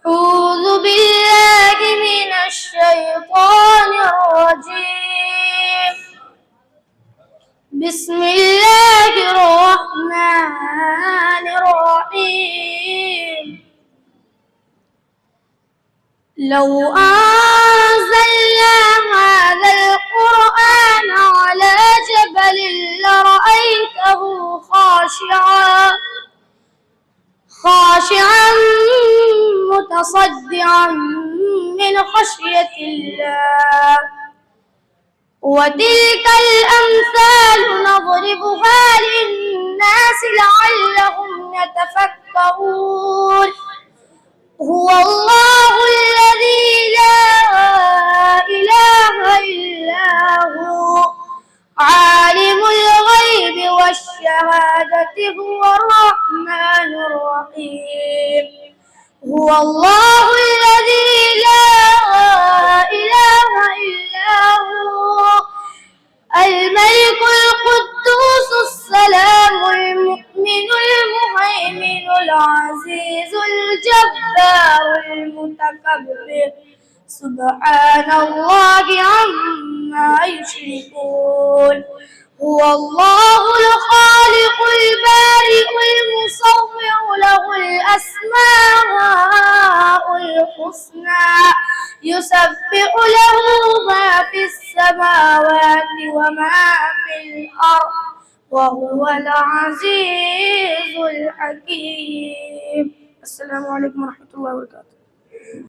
أعوذ بالله من الشيطان الرجيم. بسم الله الرحمن الرحيم. لو أنزلنا هذا القرآن على جبل لرأيته خاشعا متصدعا من خشية الله. وتلك الأمثال نضربها للناس لعلهم يتفكرون. هو الله الذي لا إله إلا هو عالم الغيب والشهادة هو الرحمن الرحيم. هو الله الذي لا إله إلا هو الملك القدوس السلام المؤمن المهيمن العزيز الجبار المتكبر سبحان الله عما يشركون. هو الله الخالق البارئ المصور له الأسماء الحسنى يسبح له ما في السماوات وما في الأرض وهو العزيز الحكيم. السلام عليكم ورحمة الله وبركاته.